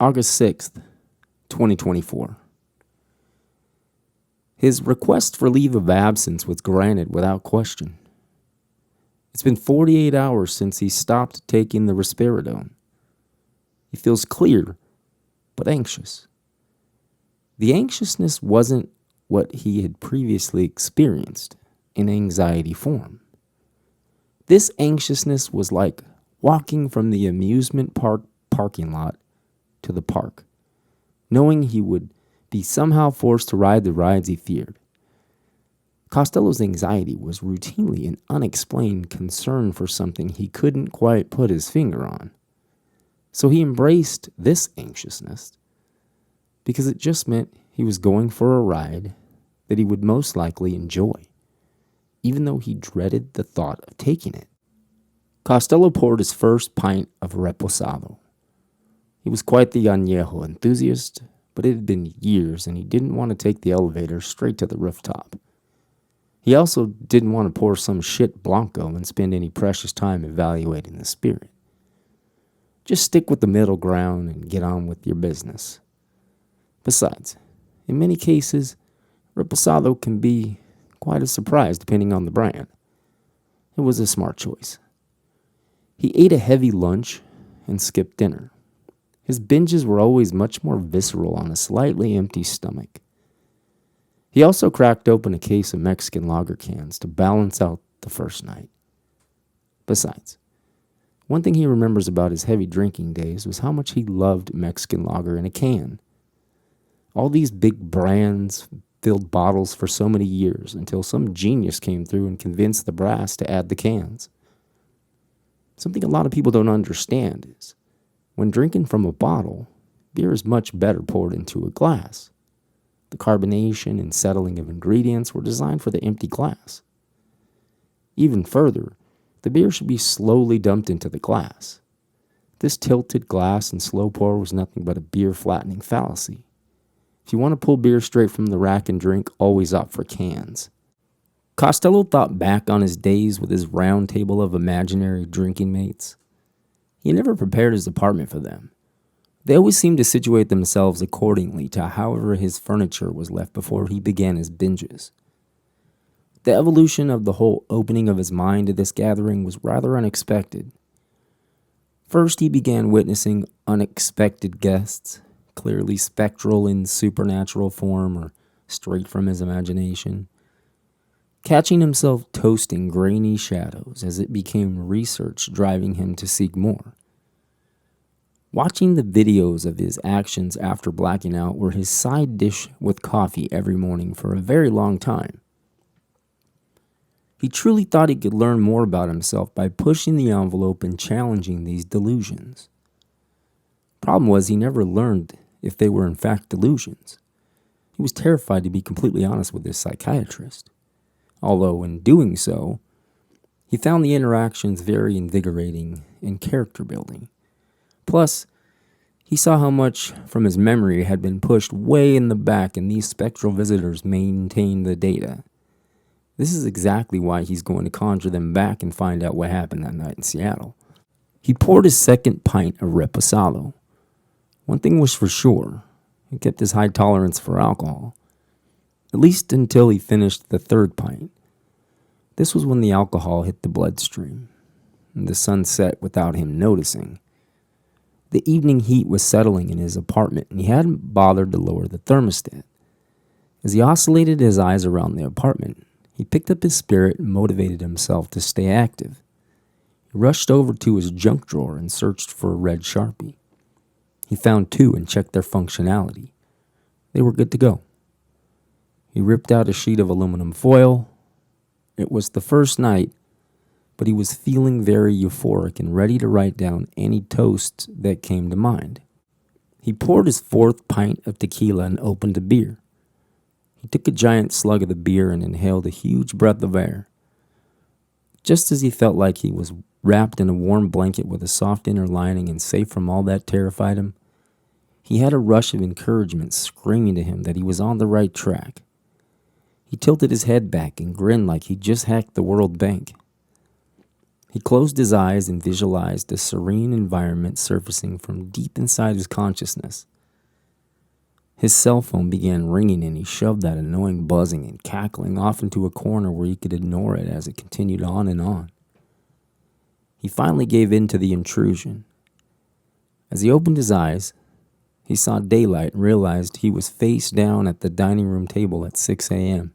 August 6th, 2024. His request for leave of absence was granted without question. It's been 48 hours since he stopped taking the risperidone. He feels clear, but anxious. The anxiousness wasn't what he had previously experienced in anxiety form. This anxiousness was like walking from the amusement park parking lot to the park, knowing he would be somehow forced to ride the rides he feared. Costello's anxiety was routinely an unexplained concern for something he couldn't quite put his finger on. So he embraced this anxiousness because it just meant he was going for a ride that he would most likely enjoy, even though he dreaded the thought of taking it. Costello poured his first pint of reposado. He was quite the añejo enthusiast, but it had been years and he didn't want to take the elevator straight to the rooftop. He also didn't want to pour some shit blanco and spend any precious time evaluating the spirit. Just stick with the middle ground and get on with your business. Besides, in many cases, reposado can be quite a surprise depending on the brand. It was a smart choice. He ate a heavy lunch and skipped dinner. His binges were always much more visceral on a slightly empty stomach. He also cracked open a case of Mexican lager cans to balance out the first night. Besides, one thing he remembers about his heavy drinking days was how much he loved Mexican lager in a can. All these big brands filled bottles for so many years until some genius came through and convinced the brass to add the cans. Something a lot of people don't understand is, when drinking from a bottle, beer is much better poured into a glass. The carbonation and settling of ingredients were designed for the empty glass. Even further, the beer should be slowly dumped into the glass. This tilted glass and slow pour was nothing but a beer flattening fallacy. If you want to pull beer straight from the rack and drink, always opt for cans. Costello thought back on his days with his round table of imaginary drinking mates. He never prepared his apartment for them. They always seemed to situate themselves accordingly to however his furniture was left before he began his binges. The evolution of the whole opening of his mind to this gathering was rather unexpected. First, he began witnessing unexpected guests, clearly spectral in supernatural form or straight from his imagination, catching himself toasting grainy shadows as it became research driving him to seek more. Watching the videos of his actions after blacking out were his side dish with coffee every morning for a very long time. He truly thought he could learn more about himself by pushing the envelope and challenging these delusions. Problem was, he never learned if they were in fact delusions. He was terrified to be completely honest with his psychiatrist. Although in doing so, he found the interactions very invigorating and character building. Plus, he saw how much from his memory had been pushed way in the back and these spectral visitors maintained the data. This is exactly why he's going to conjure them back and find out what happened that night in Seattle. He poured his second pint of reposado. One thing was for sure, he kept his high tolerance for alcohol, at least until he finished the third pint. This was when the alcohol hit the bloodstream, and the sun set without him noticing. The evening heat was settling in his apartment, and he hadn't bothered to lower the thermostat. As he oscillated his eyes around the apartment, he picked up his spirit and motivated himself to stay active. He rushed over to his junk drawer and searched for a red Sharpie. He found two and checked their functionality. They were good to go. He ripped out a sheet of aluminum foil. It was the first night, but he was feeling very euphoric and ready to write down any toasts that came to mind. He poured his fourth pint of tequila and opened a beer. He took a giant slug of the beer and inhaled a huge breath of air. Just as he felt like he was wrapped in a warm blanket with a soft inner lining and safe from all that terrified him, he had a rush of encouragement screaming to him that he was on the right track. He tilted his head back and grinned like he'd just hacked the World Bank. He closed his eyes and visualized a serene environment surfacing from deep inside his consciousness. His cell phone began ringing and he shoved that annoying buzzing and cackling off into a corner where he could ignore it as it continued on and on. He finally gave in to the intrusion. As he opened his eyes, he saw daylight and realized he was face down at the dining room table at 6 a.m.